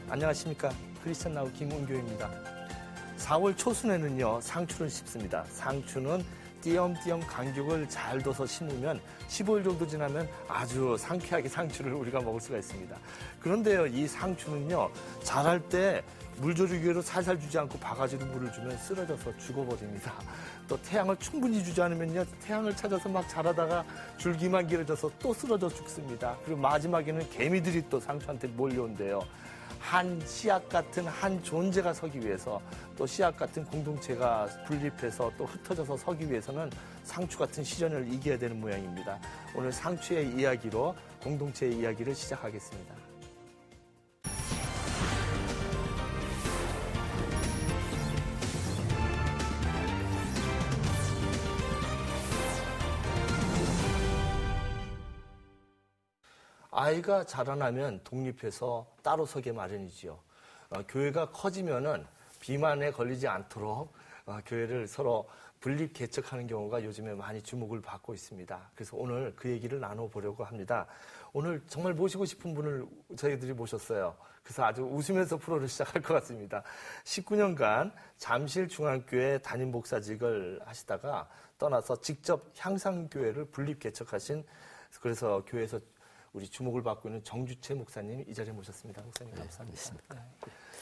안녕하십니까. 크리스천 나우 김은교입니다. 4월 초순에는요, 상추를 심습니다. 상추는 띄엄띄엄 간격을 잘 둬서 심으면 15일 정도 지나면 아주 상쾌하게 상추를 우리가 먹을 수가 있습니다. 그런데요, 이 상추는요, 자랄 때 물조리기로 살살 주지 않고 바가지로 물을 주면 쓰러져서 죽어버립니다. 또 태양을 충분히 주지 않으면요, 태양을 찾아서 막 자라다가 줄기만 길어져서 또 쓰러져 죽습니다. 그리고 마지막에는 개미들이 또 상추한테 몰려온대요. 한 씨앗 같은 한 존재가 서기 위해서, 또 씨앗 같은 공동체가 분립해서 또 흩어져서 서기 위해서는 상추 같은 시련을 이겨야 되는 모양입니다. 오늘 상추의 이야기로 공동체의 이야기를 시작하겠습니다. 아이가 자라나면 독립해서 따로 서게 마련이지요. 교회가 커지면은 비만에 걸리지 않도록 교회를 서로 분립 개척하는 경우가 요즘에 많이 주목을 받고 있습니다. 그래서 오늘 그 얘기를 나눠보려고 합니다. 오늘 정말 모시고 싶은 분을 저희들이 모셨어요. 그래서 아주 웃으면서 프로를 시작할 것 같습니다. 19년간 잠실중앙교회 담임 목사직을 하시다가 떠나서 직접 향상교회를 분립 개척하신, 그래서 교회에서 우리 주목을 받고 있는 정주채 목사님 이 자리에 모셨습니다. 목사님 감사합니다. 네.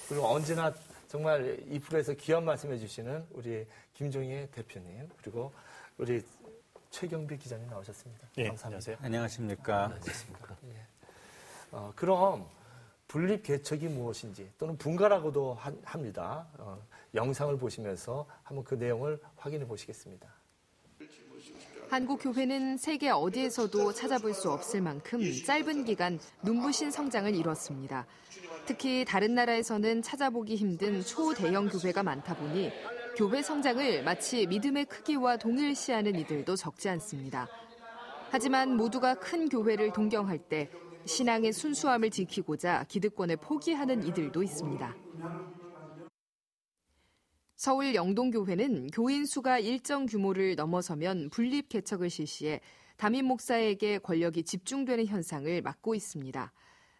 그리고 언제나 정말 이 프로에서 귀한 말씀해 주시는 우리 김종희 대표님, 그리고 우리 최경배 기자님 나오셨습니다. 네, 감사합니다. 안녕하십니까. 안녕하십니까. 예. 그럼 분립 개척이 무엇인지, 또는 분가라고도 합니다. 영상을 보시면서 한번 그 내용을 확인해 보시겠습니다. 한국 교회는 세계 어디에서도 찾아볼 수 없을 만큼 짧은 기간 눈부신 성장을 이뤘습니다. 특히 다른 나라에서는 찾아보기 힘든 초대형 교회가 많다 보니 교회 성장을 마치 믿음의 크기와 동일시하는 이들도 적지 않습니다. 하지만 모두가 큰 교회를 동경할 때 신앙의 순수함을 지키고자 기득권을 포기하는 이들도 있습니다. 서울 영동교회는 교인 수가 일정 규모를 넘어서면 분립 개척을 실시해 담임 목사에게 권력이 집중되는 현상을 막고 있습니다.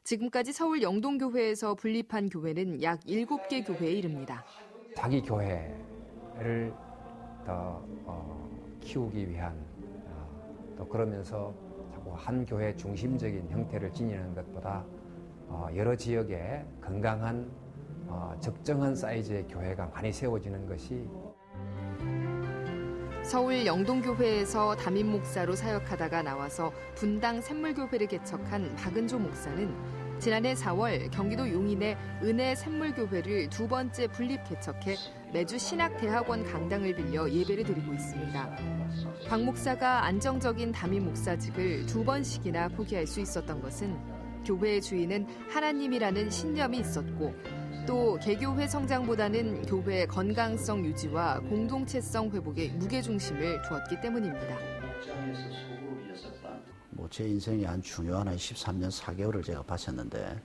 지금까지 서울 영동교회에서 분립한 교회는 약 7개 교회에 이릅니다. 자기 교회를 더 키우기 위한, 또 그러면서 자꾸 한 교회 중심적인 형태를 지니는 것보다 여러 지역에 건강한 적정한 사이즈의 교회가 많이 세워지는 것이. 서울 영동교회에서 담임 목사로 사역하다가 나와서 분당 샘물교회를 개척한 박은조 목사는 지난해 4월 경기도 용인의 은혜 샘물교회를 두 번째 분립 개척해 매주 신학대학원 강당을 빌려 예배를 드리고 있습니다. 박 목사가 안정적인 담임 목사직을 두 번씩이나 포기할 수 있었던 것은 교회의 주인은 하나님이라는 신념이 있었고, 또 개교회 성장보다는 교회의 건강성 유지와 공동체성 회복에 무게중심을 두었기 때문입니다. 제 인생의 한 중요한 한 13년 4개월을 제가 바쳤는데,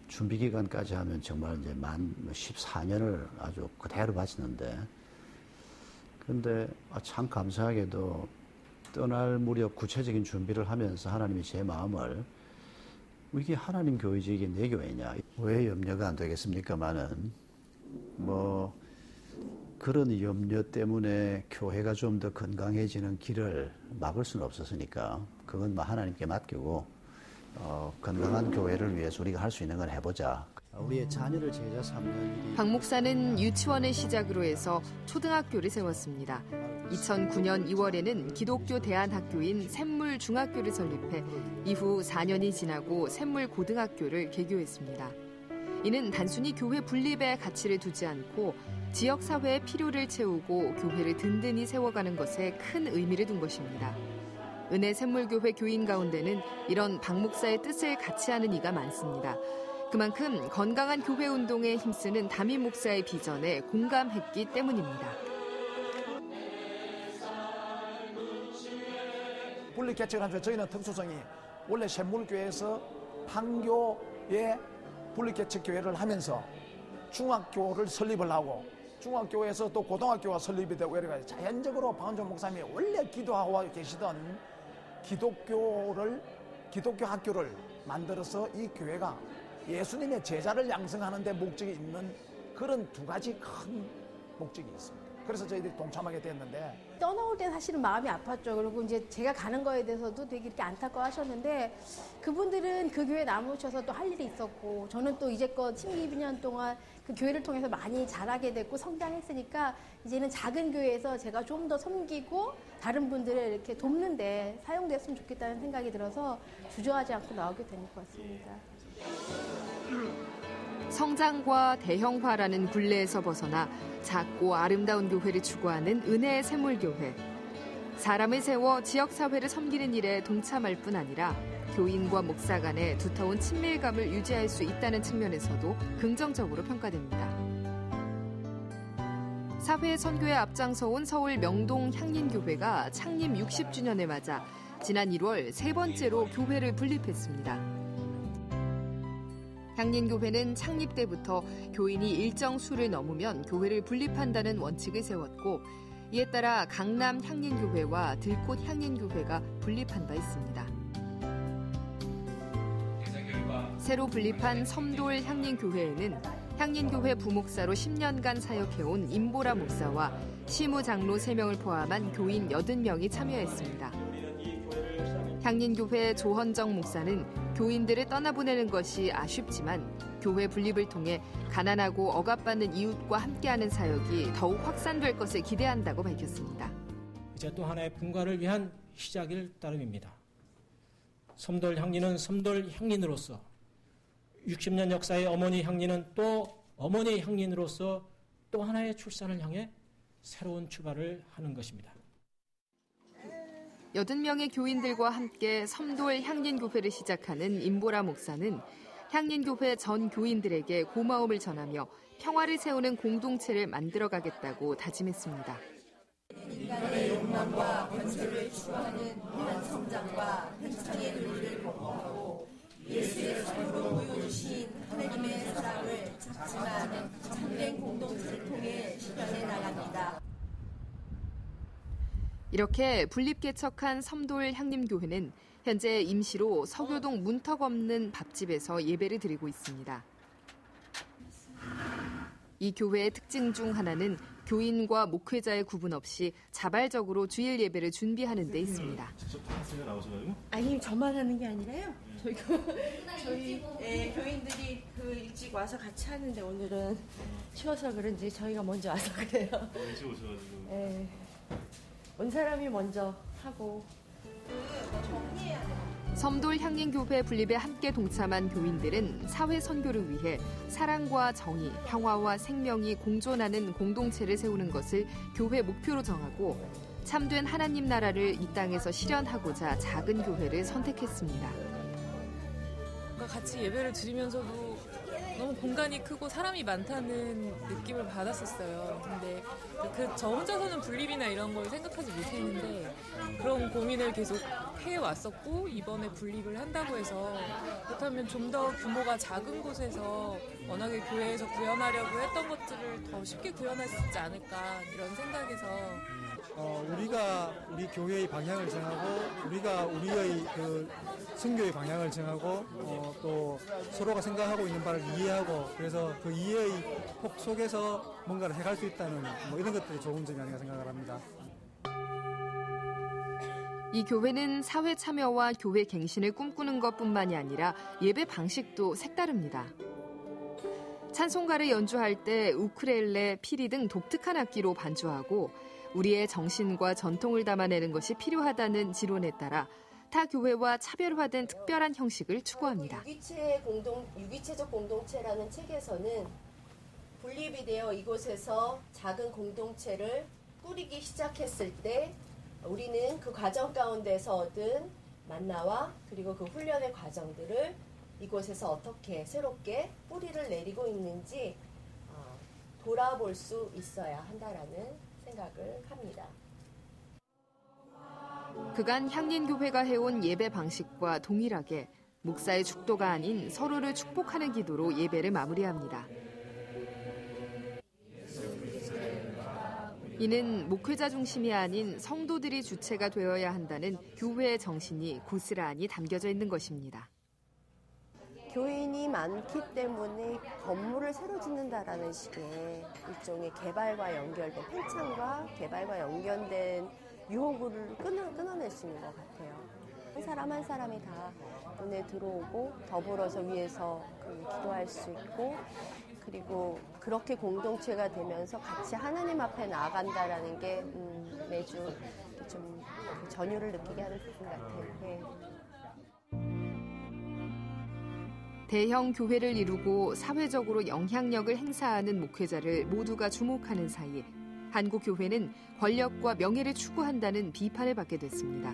준비 기간까지 하면 정말 이제 만 14년을 아주 그대로 바쳤는데, 그런데 참 감사하게도 떠날 무렵 구체적인 준비를 하면서 하나님이 제 마음을, 이게 하나님 교회지 이게 내 교회냐, 왜 염려가 안 되겠습니까마는 그런 염려 때문에 교회가 좀 더 건강해지는 길을 막을 수는 없었으니까 그건 하나님께 맡기고 건강한 교회를 위해서 우리가 할 수 있는 걸 해보자. 우리의 자녀를 제자 삼는 일이. 박 목사는 유치원을 시작으로 해서 초등학교를 세웠습니다. 2009년 2월에는 기독교 대안학교인 샘물중학교를 설립해 이후 4년이 지나고 샘물고등학교를 개교했습니다. 이는 단순히 교회 분립의 가치를 두지 않고 지역사회의 필요를 채우고 교회를 든든히 세워가는 것에 큰 의미를 둔 것입니다. 은혜 샘물교회 교인 가운데는 이런 박 목사의 뜻을 같이 하는 이가 많습니다. 그만큼 건강한 교회 운동에 힘쓰는 담임 목사의 비전에 공감했기 때문입니다. 분립 개척을 하면서 저희는 특수성이 원래 샘물교회에서 판교에 분립 개척 교회를 하면서 중학교를 설립을 하고 중학교에서 또 고등학교가 설립이 되고 이래가지고 자연적으로 박은조 목사님이 원래 기도하고 계시던 기독교 학교를 만들어서 이 교회가 예수님의 제자를 양성하는 데 목적이 있는 그런 두 가지 큰 목적이 있습니다. 그래서 저희들이 동참하게 됐는데 떠나올 때 사실은 마음이 아팠죠. 그리고 이제 제가 가는 거에 대해서도 되게 이렇게 안타까워하셨는데 그분들은 그 교회 남으셔서 또 할 일이 있었고 저는 또 이제껏 12년 동안 그 교회를 통해서 많이 자라게 됐고 성장했으니까 이제는 작은 교회에서 제가 좀 더 섬기고 다른 분들을 이렇게 돕는데 사용됐으면 좋겠다는 생각이 들어서 주저하지 않고 나오게 된 것 같습니다. 성장과 대형화라는 굴레에서 벗어나 작고 아름다운 교회를 추구하는 은혜의 샘물교회. 사람을 세워 지역사회를 섬기는 일에 동참할 뿐 아니라 교인과 목사 간의 두터운 친밀감을 유지할 수 있다는 측면에서도 긍정적으로 평가됩니다. 사회 선교에 앞장서온 서울 명동 향린교회가 창립 60주년을 맞아 지난 1월 세 번째로 교회를 분립했습니다. 향린교회는 창립 때부터 교인이 일정 수를 넘으면 교회를 분립한다는 원칙을 세웠고 이에 따라 강남 향린교회와 들꽃 향린교회가 분립한 바 있습니다. 새로 분립한 섬돌 향린교회에는 향린교회 부목사로 10년간 사역해온 임보라 목사와 시무장로 3명을 포함한 교인 80명이 참여했습니다. 향린교회 조헌정 목사는 교인들을 떠나보내는 것이 아쉽지만 교회 분립을 통해 가난하고 억압받는 이웃과 함께하는 사역이 더욱 확산될 것을 기대한다고 밝혔습니다. 이제 또 하나의 분과를 위한 시작일 따름입니다. 섬돌 향린은 섬돌 향린으로서 60년 역사의 어머니 향린은 또 어머니 향린으로서 또 하나의 출산을 향해 새로운 출발을 하는 것입니다. 80명의 교인들과 함께 섬돌 향린교회를 시작하는 임보라 목사는 향린교회 전 교인들에게 고마움을 전하며 평화를 세우는 공동체를 만들어가겠다고 다짐했습니다. 인간의 욕망과 권세를 추구하는 이런 성장과 한창의 논리를 거부하고 예수의 삶으로 보여주신 하나님의 사랑을 작지만 참된 공동체를 통해 실현해 나갑니다. 이렇게 분립개척한 섬돌 향림교회는 현재 임시로 서교동 문턱 없는 밥집에서 예배를 드리고 있습니다. 이 교회의 특징 중 하나는 교인과 목회자의 구분 없이 자발적으로 주일 예배를 준비하는 데 있습니다. 직접 하세요? 나오셔가지고? 아니, 저만 하는 게 아니라요. 저희 교인들이 일찍 와서 같이 하는데 오늘은 쉬어서 그런지 저희가 먼저 와서 그래요. 일찍 오셔가지고. 네. 온 사람이 먼저 하고. 섬돌 향린교회 분립에 함께 동참한 교인들은 사회 선교를 위해 사랑과 정의, 평화와 생명이 공존하는 공동체를 세우는 것을 교회 목표로 정하고 참된 하나님 나라를 이 땅에서 실현하고자 작은 교회를 선택했습니다. 같이 예배를 드리면서도 너무 공간이 크고 사람이 많다는 느낌을 받았었어요. 근데 저 혼자서는 분립이나 이런 걸 생각하지 못했는데 그런 고민을 계속 해왔었고 이번에 분립을 한다고 해서 그렇다면 좀 더 규모가 작은 곳에서 워낙에 교회에서 구현하려고 했던 것들을 더 쉽게 구현할 수 있지 않을까 이런 생각에서 우리가 우리 교회의 방향을 정하고 우리가 우리의 선교의 방향을 정하고 또 서로가 생각하고 있는 바를 이해하고 그래서 그 이해의 폭 속에서 뭔가를 해갈 수 있다는 이런 것들이 좋은 점이 아닌가 생각을 합니다. 이 교회는 사회 참여와 교회 갱신을 꿈꾸는 것뿐만이 아니라 예배 방식도 색다릅니다. 찬송가를 연주할 때 우크렐레, 피리 등 독특한 악기로 반주하고 우리의 정신과 전통을 담아내는 것이 필요하다는 지론에 따라 타 교회와 차별화된 특별한 형식을 추구합니다. 유기체적 공동체라는 책에서는 분립이 되어 이곳에서 작은 공동체를 꾸리기 시작했을 때 우리는 그 과정 가운데서 얻은 만나와 그리고 그 훈련의 과정들을 이곳에서 어떻게 새롭게 뿌리를 내리고 있는지 돌아볼 수 있어야 한다라는 생각을 합니다. 그간 향린교회가 해온 예배 방식과 동일하게 목사의 축도가 아닌 서로를 축복하는 기도로 예배를 마무리합니다. 이는 목회자 중심이 아닌 성도들이 주체가 되어야 한다는 교회의 정신이 고스란히 담겨져 있는 것입니다. 교인이 많기 때문에 건물을 새로 짓는다라는 식의 일종의 개발과 연결된 팽창과 개발과 연결된 유혹을 끊어낼 수 있는 것 같아요. 한 사람 한 사람이 다 눈에 들어오고 더불어서 위에서 기도할 수 있고 그리고 그렇게 공동체가 되면서 같이 하나님 앞에 나아간다라는 게 매주 좀 전율을 느끼게 하는 부분 같아요. 네. 대형 교회를 이루고 사회적으로 영향력을 행사하는 목회자를 모두가 주목하는 사이 한국 교회는 권력과 명예를 추구한다는 비판을 받게 됐습니다.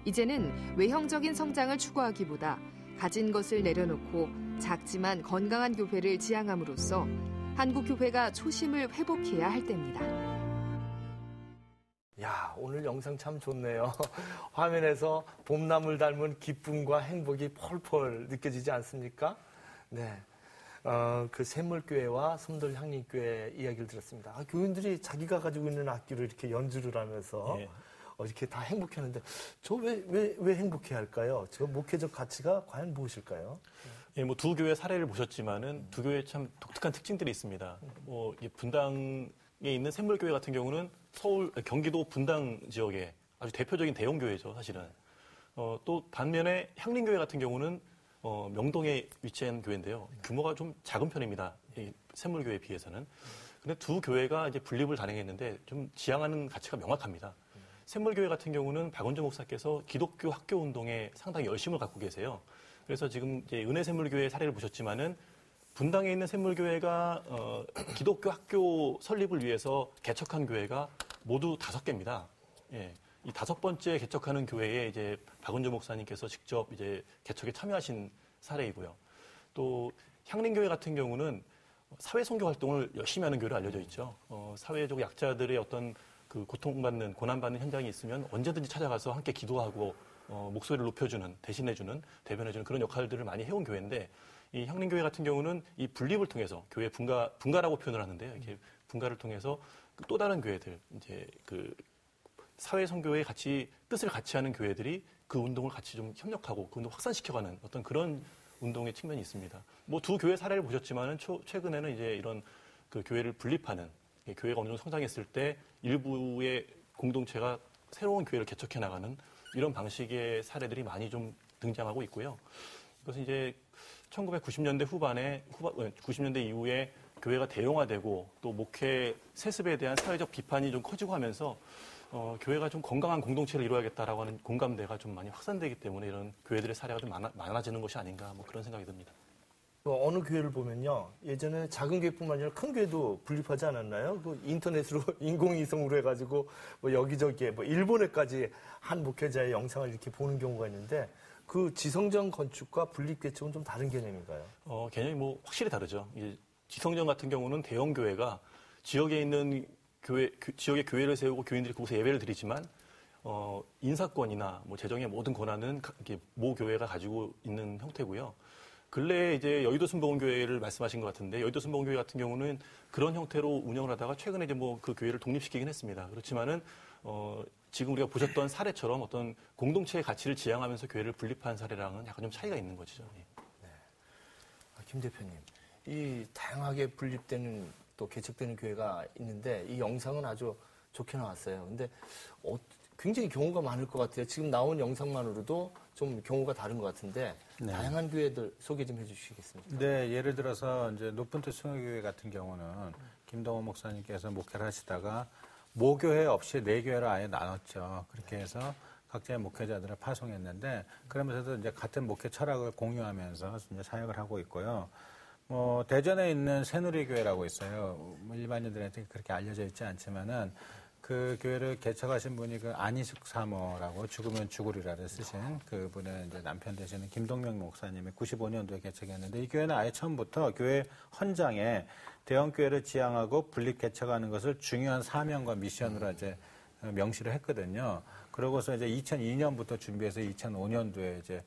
이제는 외형적인 성장을 추구하기보다 가진 것을 내려놓고 작지만 건강한 교회를 지향함으로써 한국 교회가 초심을 회복해야 할 때입니다. 야, 오늘 영상 참 좋네요. 화면에서 봄나물 닮은 기쁨과 행복이 펄펄 느껴지지 않습니까? 네. 그 샘물교회와 섬돌향림교회 이야기를 들었습니다. 교인들이 자기가 가지고 있는 악기를 이렇게 연주를 하면서 이렇게 다 행복해하는데 저 왜 행복해 할까요? 저 목회적 가치가 과연 무엇일까요? 예, 뭐 두 교회 사례를 보셨지만은 두 교회 참 독특한 특징들이 있습니다. 분당에 있는 샘물교회 같은 경우는 경기도 분당 지역의 아주 대표적인 대형 교회죠, 사실은. 또 반면에 향림교회 같은 경우는 명동에 위치한 교회인데요. 규모가 좀 작은 편입니다. 이 샘물교회에 비해서는. 근데 두 교회가 이제 분립을 단행했는데 좀 지향하는 가치가 명확합니다. 샘물교회 같은 경우는 박원주 목사께서 기독교 학교 운동에 상당히 열심을 갖고 계세요. 그래서 지금 이제 은혜샘물교회 사례를 보셨지만은 분당에 있는 샘물교회가 기독교 학교 설립을 위해서 개척한 교회가 모두 5개입니다. 예. 이 5번째 개척하는 교회에 이제 박은주 목사님께서 직접 이제 개척에 참여하신 사례이고요. 또 향림교회 같은 경우는 사회 선교 활동을 열심히 하는 교회로 알려져 있죠. 사회적 약자들의 어떤 그 고통받는 고난받는 현장이 있으면 언제든지 찾아가서 함께 기도하고 목소리를 높여주는 대신해주는 대변해주는 그런 역할들을 많이 해온 교회인데 이 향림교회 같은 경우는 이 분립을 통해서 교회 분가라고 표현을 하는데요. 이렇게 분가를 통해서 또 다른 교회들 이제 그 사회 선교의 뜻을 같이 하는 교회들이 그 운동을 같이 좀 협력하고 그 운동 확산시켜가는 어떤 그런 운동의 측면이 있습니다. 뭐 두 교회 사례를 보셨지만은 최근에는 이제 이런 그 교회를 분립하는 교회가 어느 정도 성장했을 때 일부의 공동체가 새로운 교회를 개척해 나가는 이런 방식의 사례들이 많이 좀 등장하고 있고요. 그것은 이제 1990년대 90년대 이후에 교회가 대형화되고 또 목회 세습에 대한 사회적 비판이 좀 커지고 하면서 교회가 좀 건강한 공동체를 이루어야겠다라고 하는 공감대가 좀 많이 확산되기 때문에 이런 교회들의 사례가 좀 많아지는 것이 아닌가 뭐 그런 생각이 듭니다. 어느 교회를 보면요. 예전에 작은 교회뿐만 아니라 큰 교회도 분립하지 않았나요? 그 인터넷으로 인공위성으로 해가지고 뭐 여기저기에 뭐 일본에까지 한 목회자의 영상을 이렇게 보는 경우가 있는데 그 지성전 건축과 분립 개척은 좀 다른 개념인가요? 개념이 뭐 확실히 다르죠. 이제 지성전 같은 경우는 대형 교회가 지역에 있는 지역에 교회를 세우고 교인들이 그곳에 예배를 드리지만 인사권이나 뭐 재정의 모든 권한은 모 교회가 가지고 있는 형태고요. 근래에 이제 여의도 순복음교회를 말씀하신 것 같은데 여의도 순복음교회 같은 경우는 그런 형태로 운영을 하다가 최근에 이제 뭐 그 교회를 독립시키긴 했습니다. 그렇지만은 지금 우리가 보셨던 사례처럼 어떤 공동체의 가치를 지향하면서 교회를 분립한 사례랑은 약간 좀 차이가 있는 거죠. 네. 김 대표님, 이 다양하게 분립되는 또 개척되는 교회가 있는데 이 영상은 아주 좋게 나왔어요. 근데 굉장히 경우가 많을 것 같아요. 지금 나온 영상만으로도 좀 경우가 다른 것 같은데 네. 다양한 교회들 소개 좀 해주시겠습니까? 네, 예를 들어서 이제 높은트 승호교회 같은 경우는 김동원 목사님께서 목회를 하시다가 모교회 없이 4교회를 아예 나눴죠. 그렇게 해서 각자의 목회자들을 파송했는데 그러면서도 이제 같은 목회 철학을 공유하면서 이제 사역을 하고 있고요. 뭐 대전에 있는 새누리교회라고 있어요. 일반인들한테 그렇게 알려져 있지 않지만은 그 교회를 개척하신 분이 그 안희숙 사모라고 죽으면 죽으리라를 쓰신 그분의 이제 남편 되시는 김동명 목사님이 95년도에 개척했는데 이 교회는 아예 처음부터 교회 헌장에 대형 교회를 지향하고 분립 개척하는 것을 중요한 사명과 미션으로 이제 명시를 했거든요. 그러고서 이제 2002년부터 준비해서 2005년도에 이제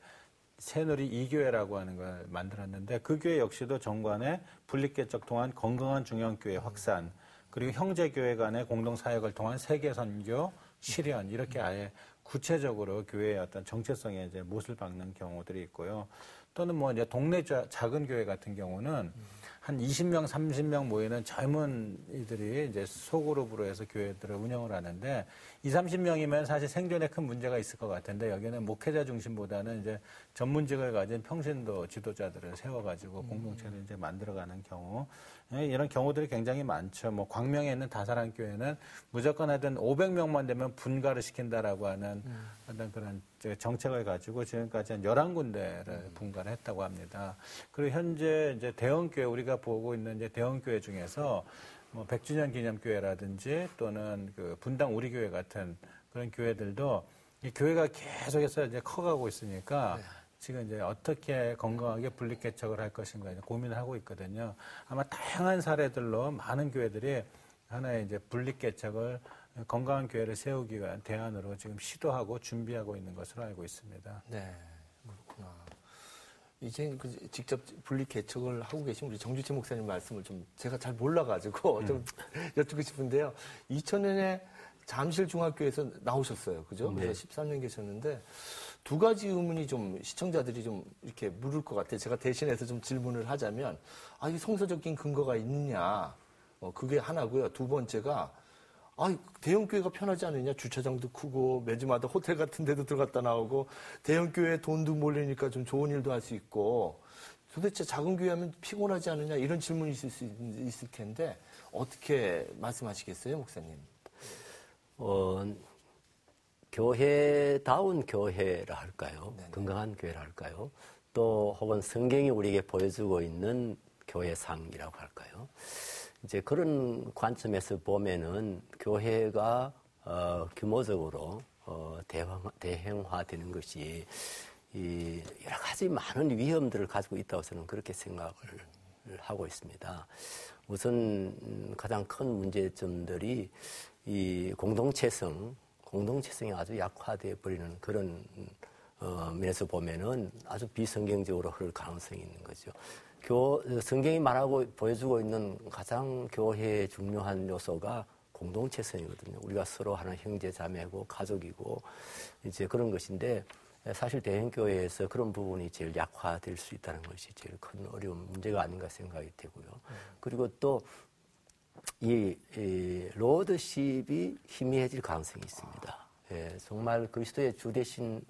새누리 2교회라고 하는 걸 만들었는데 그 교회 역시도 정관에 분립 개척 통한 건강한 중형교회 확산 그리고 형제교회 간의 공동사역을 통한 세계선교, 실현 이렇게 아예 구체적으로 교회의 어떤 정체성에 이제 못을 박는 경우들이 있고요. 또는 뭐 이제 동네 작은 교회 같은 경우는 한 20명, 30명 모이는 젊은이들이 이제 소그룹으로 해서 교회들을 운영을 하는데 20, 30명이면 사실 생존에 큰 문제가 있을 것 같은데 여기는 목회자 중심보다는 이제 전문직을 가진 평신도 지도자들을 세워가지고 공동체를 이제 만들어가는 경우 이런 경우들이 굉장히 많죠. 뭐 광명에 있는 다사랑 교회는 무조건 하여튼 500명만 되면 분가를 시킨다라고 하는 어떤 그런 정책을 가지고 지금까지 한 11군데를 분가를 했다고 합니다. 그리고 현재 이제 대형교회, 우리가 보고 있는 이제 대형교회 중에서 뭐 100주년 기념교회라든지 또는 그 분당 우리교회 같은 그런 교회들도 이 교회가 계속해서 이제 커가고 있으니까 지금 이제 어떻게 건강하게 분립개척을 할 것인가 이제 고민을 하고 있거든요. 아마 다양한 사례들로 많은 교회들이 하나의 이제 분립개척을 건강한 교회를 세우기 위한 대안으로 지금 시도하고 준비하고 있는 것으로 알고 있습니다. 네, 그렇구나. 이제 직접 분리 개척을 하고 계신 우리 정주채 목사님 말씀을 좀 제가 잘 몰라가지고 좀 여쭙고 싶은데요. 2000년에 잠실중학교에서 나오셨어요. 그죠? 네. 그래서 13년 계셨는데 두 가지 의문이 좀 시청자들이 좀 이렇게 물을 것 같아요. 제가 대신해서 좀 질문을 하자면 이 성서적인 근거가 있느냐. 그게 하나고요. 두 번째가 대형교회가 편하지 않느냐. 주차장도 크고 매주마다 호텔 같은 데도 들어갔다 나오고 대형교회에 돈도 몰리니까 좀 좋은 일도 할 수 있고 도대체 작은 교회 하면 피곤하지 않느냐. 이런 질문이 있을 텐데 어떻게 말씀하시겠어요, 목사님? 교회다운 교회라 할까요? 네네. 건강한 교회라 할까요? 또 혹은 성경이 우리에게 보여주고 있는 교회상이라고 할까요? 이제 그런 관점에서 보면은 교회가 규모적으로 대형화되는 것이 이 여러 가지 많은 위험들을 가지고 있다고 저는 그렇게 생각을 하고 있습니다. 우선 가장 큰 문제점들이 이 공동체성이 아주 약화되어 버리는 그런 면에서 보면은 아주 비성경적으로 흐를 가능성이 있는 거죠. 성경이 말하고 보여주고 있는 가장 교회의 중요한 요소가 공동체성이거든요. 우리가 서로 하는 형제 자매고 가족이고 이제 그런 것인데 사실 대형교회에서 그런 부분이 제일 약화될 수 있다는 것이 제일 큰 어려운 문제가 아닌가 생각이 되고요. 그리고 또 이 로드십이 희미해질 가능성이 있습니다. 예, 정말 그리스도의 주 대신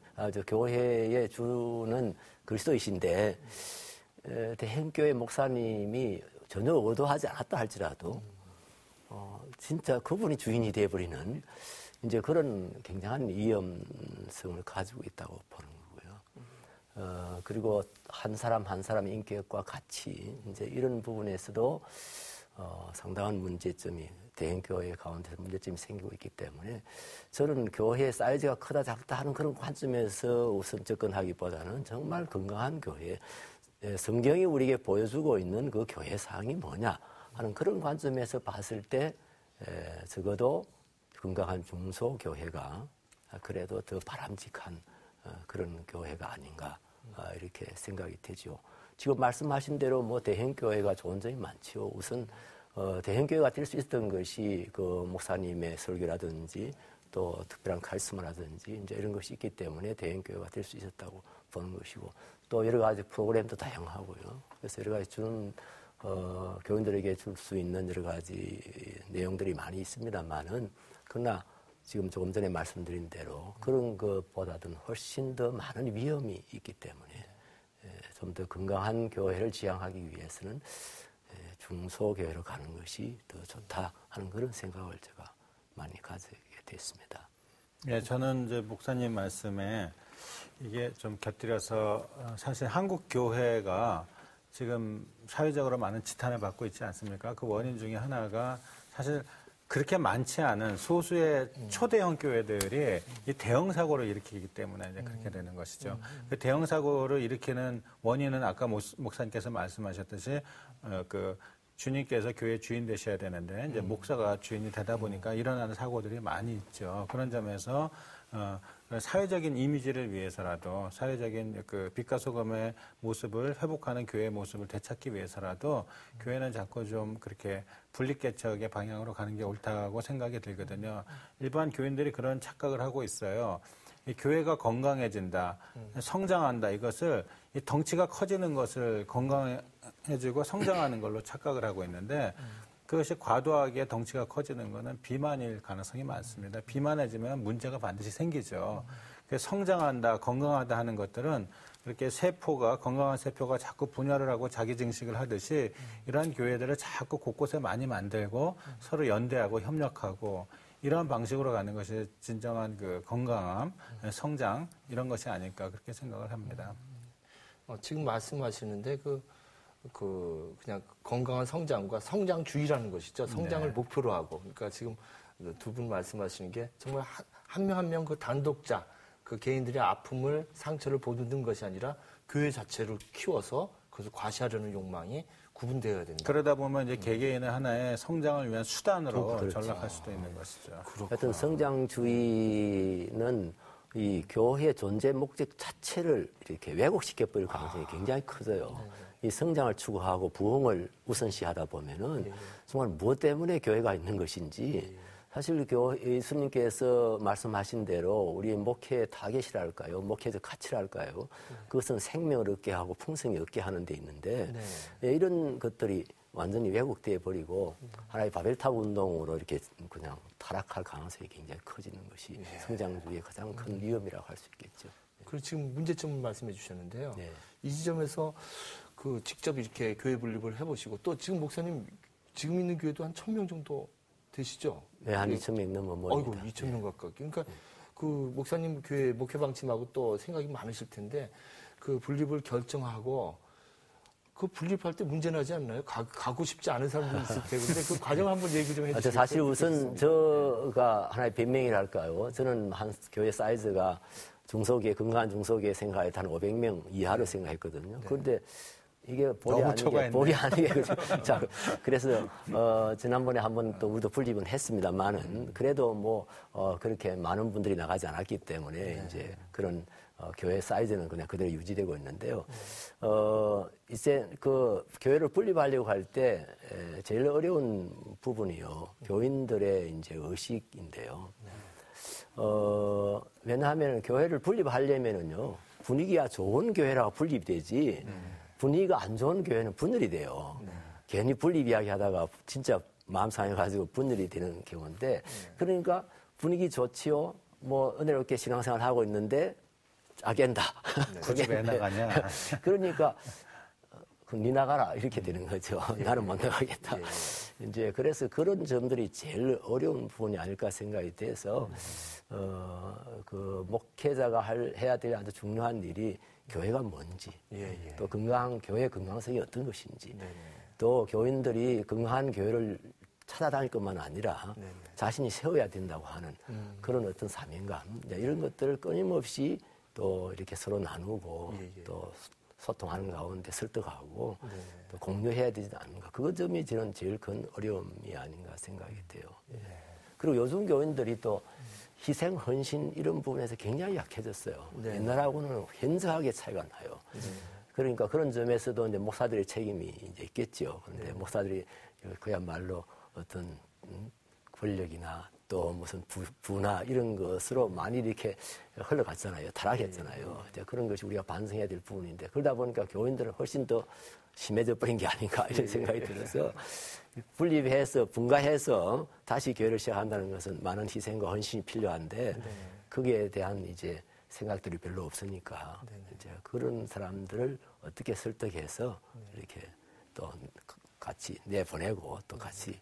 교회의 주는 그리스도이신데 대형교회 목사님이 전혀 의도하지 않았다 할지라도 진짜 그분이 주인이 되어버리는 이제 그런 굉장한 위험성을 가지고 있다고 보는 거고요. 그리고 한 사람 한 사람의 인격과 가치 이제 이런 부분에서도 상당한 문제점이 대형교회 가운데서 문제점이 생기고 있기 때문에 저는 교회의 사이즈가 크다 작다 하는 그런 관점에서 우선 접근하기보다는 정말 건강한 교회, 성경이 우리에게 보여주고 있는 그 교회 사항이 뭐냐 하는 그런 관점에서 봤을 때 적어도 건강한 중소교회가 그래도 더 바람직한 그런 교회가 아닌가 이렇게 생각이 되죠. 지금 말씀하신 대로 뭐 대형교회가 좋은 점이 많지요. 우선 대형교회가 될 수 있었던 것이 그 목사님의 설교라든지 또 특별한 카리스마라든지 이제 이런 것이 있기 때문에 대형교회가 될 수 있었다고 보는 것이고 또 여러 가지 프로그램도 다양하고요. 그래서 여러 가지 주는 교인들에게 줄 수 있는 여러 가지 내용들이 많이 있습니다만은 그러나 지금 조금 전에 말씀드린 대로 그런 것보다는 훨씬 더 많은 위험이 있기 때문에 좀 더 건강한 교회를 지향하기 위해서는 중소교회로 가는 것이 더 좋다 하는 그런 생각을 제가 많이 가지게 됐습니다. 예, 저는 이제 목사님 말씀에 이게 좀 곁들여서 사실 한국 교회가 지금 사회적으로 많은 지탄을 받고 있지 않습니까? 그 원인 중에 하나가 사실 그렇게 많지 않은 소수의 초대형 교회들이 이 대형 사고를 일으키기 때문에 이제 그렇게 되는 것이죠. 그 대형 사고를 일으키는 원인은 아까 목사님께서 말씀하셨듯이 그 주님께서 교회 주인 되셔야 되는데 이제 목사가 주인이 되다 보니까 일어나는 사고들이 많이 있죠. 그런 점에서 사회적인 이미지를 위해서라도 사회적인 그 빛과 소금의 모습을 회복하는 교회의 모습을 되찾기 위해서라도 교회는 자꾸 좀 그렇게 분립개척의 방향으로 가는 게 옳다고 생각이 들거든요. 일반 교인들이 그런 착각을 하고 있어요. 이 교회가 건강해진다, 성장한다, 이것을 이 덩치가 커지는 것을 건강해지고 성장하는 걸로 착각을 하고 있는데 그것이 과도하게 덩치가 커지는 것은 비만일 가능성이 많습니다. 비만해지면 문제가 반드시 생기죠. 그래서 성장한다, 건강하다 하는 것들은 그렇게 세포가, 건강한 세포가 자꾸 분열을 하고 자기 증식을 하듯이 이러한 교회들을 자꾸 곳곳에 많이 만들고 서로 연대하고 협력하고 이러한 방식으로 가는 것이 진정한 그 건강함, 성장 이런 것이 아닐까 그렇게 생각을 합니다. 지금 말씀하시는데 그냥 건강한 성장과 성장주의라는 것이죠. 성장을 네. 목표로 하고. 그러니까 지금 두 분 말씀하시는 게 정말 한 명 한 명 그 단독자, 그 개인들의 아픔을, 상처를 보듬는 것이 아니라 교회 자체를 키워서 그것을 과시하려는 욕망이 구분되어야 된다. 그러다 보면 이제 개개인의 하나의 성장을 위한 수단으로 그렇죠. 전락할 수도 있는 것이죠. 하여튼 성장주의는 이 교회의 존재 목적 자체를 이렇게 왜곡시켜버릴 가능성이 굉장히 커져요. 이 성장을 추구하고 부흥을 우선시하다 보면은 정말 무엇 때문에 교회가 있는 것인지 사실 예수님께서 말씀하신 대로 우리 목회의 타겟이랄까요, 목회적 가치랄까요, 그것은 생명을 얻게 하고 풍성이 얻게 하는 데 있는데 이런 것들이 완전히 왜곡되어 버리고 하나의 바벨탑 운동으로 이렇게 그냥 타락할 가능성이 굉장히 커지는 것이 성장주의의 가장 큰 위험이라고 할 수 있겠죠. 그리고 지금 문제점을 말씀해 주셨는데요. 이 지점에서 직접 이렇게 교회 분립을 해보시고 또 지금 목사님 지금 있는 교회도 한 1,000명 정도 되시죠? 네, 한 2,000명 넘어갑니다. 아이고, 2,000명 가깝게. 그러니까 그 목사님 교회 목회 방침하고 또 생각이 많으실 텐데 그 분립을 결정하고 그 분립할 때 문제 나지 않나요? 가고 싶지 않은 사람들이 있을 테고. 근데 그 과정 한번 얘기 좀 해주세요. 사실 우선 저가 하나의 변명이랄까요. 저는 한 교회 사이즈가 중소기업, 건강한 중소기업 생각할 때 한 500명 이하로 생각했거든요. 그런데 이게 본의 아니게 그죠. 자, 그래서 지난번에 한번 또 우리도 분립은 했습니다만은 그래도 그렇게 많은 분들이 나가지 않았기 때문에 이제 그런 교회 사이즈는 그냥 그대로 유지되고 있는데요. 이제 그 교회를 분립하려고 할 때 제일 어려운 부분이요. 교인들의 이제 의식인데요. 왜냐하면 교회를 분립하려면은요, 분위기가 좋은 교회라고 분립이 되지, 분위기가 안 좋은 교회는 분열이 돼요. 괜히 분립 이야기 하다가 진짜 마음 상해가지고 분열이 되는 경우인데, 그러니까 분위기 좋지요, 은혜롭게 신앙생활 하고 있는데, 아겐다. 굳이 왜 나가냐. 그러니까, 니 나가라. 이렇게 되는 거죠. 나는 못 나가겠다. 이제 그래서 그런 점들이 제일 어려운 부분이 아닐까 생각이 돼서, 그 목회자가 해야 될 아주 중요한 일이 교회가 뭔지, 또 교회 건강성이 어떤 것인지, 또 교인들이 건강한 교회를 찾아다닐 것만 아니라 자신이 세워야 된다고 하는 그런 어떤 사명감, 이런 것들을 끊임없이 또 이렇게 서로 나누고 또 소통하는 가운데 설득하고 또 공유해야 되지 않는가. 그 점이 저는 제일 큰 어려움이 아닌가 생각이 돼요. 그리고 요즘 교인들이 또 희생, 헌신 이런 부분에서 굉장히 약해졌어요. 옛날하고는 현저하게 차이가 나요. 그러니까 그런 점에서도 이제 목사들의 책임이 이제 있겠죠. 그런데 목사들이 그야말로 어떤 권력이나 또 무슨 부나 이런 것으로 많이 이렇게 흘러갔잖아요. 타락했잖아요. 그런 것이 우리가 반성해야 될 부분인데 그러다 보니까 교인들은 훨씬 더 심해져 버린 게 아닌가 이런 생각이 들어서 분립해서 분가해서 다시 교회를 시작한다는 것은 많은 희생과 헌신이 필요한데 거기에 대한 이제 생각들이 별로 없으니까 이제 그런 사람들을 어떻게 설득해서 이렇게 또 같이 내보내고 또 같이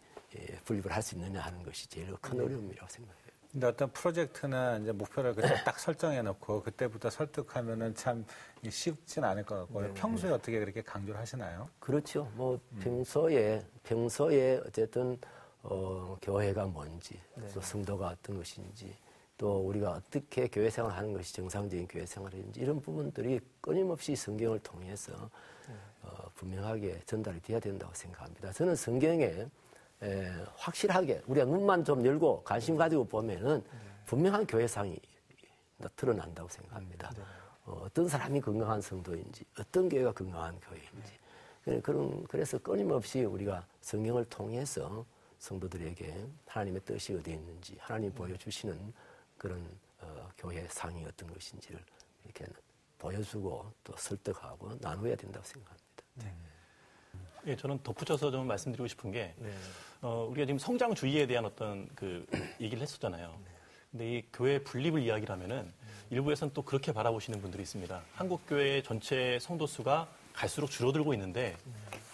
분립을 할 수 있느냐 하는 것이 제일 큰 어려움이라고 생각해요. 근데 어떤 프로젝트나 이제 목표를 그때 딱 설정해 놓고 그때부터 설득하면은 참 쉽진 않을 것 같고 평소에 어떻게 그렇게 강조를 하시나요? 그렇죠. 평소에 어쨌든 교회가 뭔지 또 성도가 어떤 것인지 또 우리가 어떻게 교회 생활을 하는 것이 정상적인 교회 생활인지 이런 부분들이 끊임없이 성경을 통해서 분명하게 전달이 돼야 된다고 생각합니다. 저는 성경에 확실하게 우리가 눈만 좀 열고 관심 가지고 보면은 분명한 교회상이 드러난다고 생각합니다. 어떤 사람이 건강한 성도인지, 어떤 교회가 건강한 교회인지. 그래서 끊임없이 우리가 성경을 통해서 성도들에게 하나님의 뜻이 어디에 있는지, 하나님이 보여주시는 그런 교회 상이 어떤 것인지를 이렇게 보여주고 또 설득하고 나누어야 된다고 생각합니다. 예, 저는 덧붙여서 좀 말씀드리고 싶은 게, 우리가 지금 성장주의에 대한 어떤 그 얘기를 했었잖아요. 근데 이 교회 분립을 이야기를 하면은 일부에서는 또 그렇게 바라보시는 분들이 있습니다. 한국 교회 전체 성도 수가 갈수록 줄어들고 있는데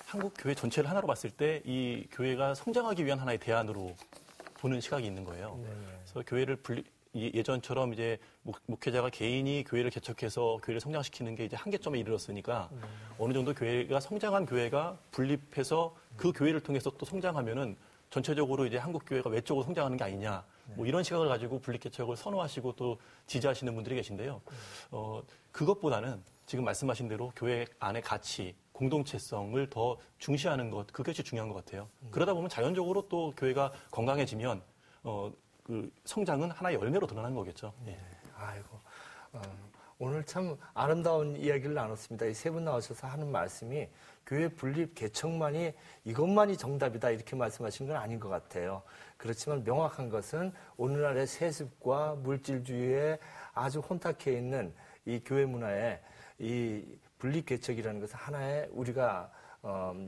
한국 교회 전체를 하나로 봤을 때 이 교회가 성장하기 위한 하나의 대안으로 보는 시각이 있는 거예요. 그래서 교회를 예전처럼 이제 목회자가 개인이 교회를 개척해서 교회를 성장시키는 게 이제 한계점에 이르렀으니까 어느 정도 교회가 성장한 교회가 분립해서 그 교회를 통해서 또 성장하면은 전체적으로 이제 한국 교회가 외적으로 성장하는 게 아니냐. 뭐 이런 시각을 가지고 분립개척을 선호하시고 또 지지하시는 분들이 계신데요. 그것보다는 지금 말씀하신 대로 교회 안의 가치, 공동체성을 더 중시하는 것, 그것이 중요한 것 같아요. 그러다 보면 자연적으로 또 교회가 건강해지면 그 성장은 하나의 열매로 드러나는 거겠죠. 예. 아이고, 오늘 참 아름다운 이야기를 나눴습니다. 이 세 분 나오셔서 하는 말씀이 교회 분립 개척만이 이것만이 정답이다 이렇게 말씀하시는 건 아닌 것 같아요. 그렇지만 명확한 것은 오늘날의 세습과 물질주의에 아주 혼탁해 있는 이 교회 문화에 이 분립 개척이라는 것은 하나의 우리가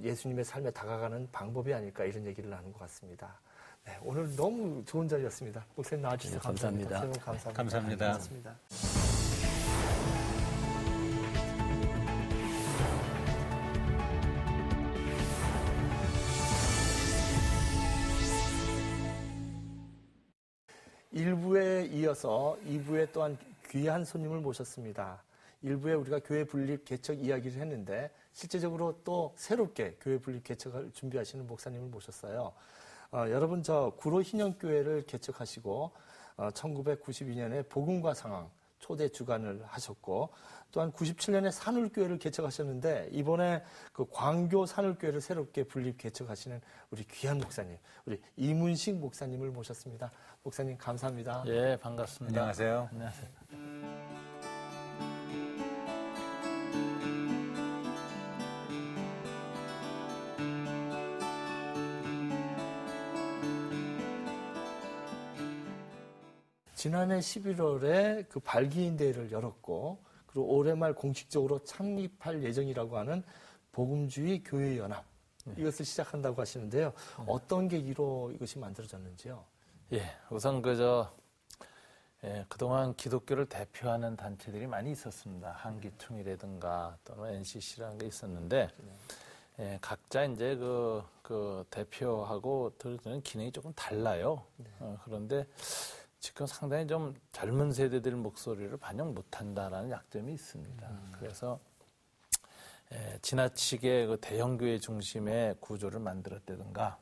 예수님의 삶에 다가가는 방법이 아닐까 이런 얘기를 나눈 것 같습니다. 네, 오늘 너무 좋은 자리였습니다. 목사님 나와주셔서 감사합니다. 감사합니다. 감사합니다. 감사합니다. 1부에 이어서 2부에 또한 귀한 손님을 모셨습니다. 1부에 우리가 교회 분립 개척 이야기를 했는데 실제적으로 또 새롭게 교회 분립 개척을 준비하시는 목사님을 모셨어요. 여러분 저 구로 hin현교회를 개척하시고 1992년에 복음과 상황 초대 주간을 하셨고 또한 97년에 산울교회를 개척하셨는데 이번에 그 광교 산울교회를 새롭게 분립 개척하시는 우리 귀한 목사님, 우리 이문식 목사님을 모셨습니다. 목사님 감사합니다. 예, 반갑습니다. 안녕하세요. 안녕하세요. 지난해 11월에 그 발기인 대회를 열었고 그리고 올해 말 공식적으로 창립할 예정이라고 하는 복음주의 교회연합 이것을 시작한다고 하시는데요. 어떤 계기로 이것이 만들어졌는지요? 예, 우선 그동안 기독교를 대표하는 단체들이 많이 있었습니다. 한기총이라든가 또는 NCC라는 게 있었는데 각자 이제 그 대표하고 들어주는 기능이 조금 달라요. 그런데 지금 상당히 좀 젊은 세대들 목소리를 반영 못한다라는 약점이 있습니다. 그래서 지나치게 그 대형교회 중심의 구조를 만들었다든가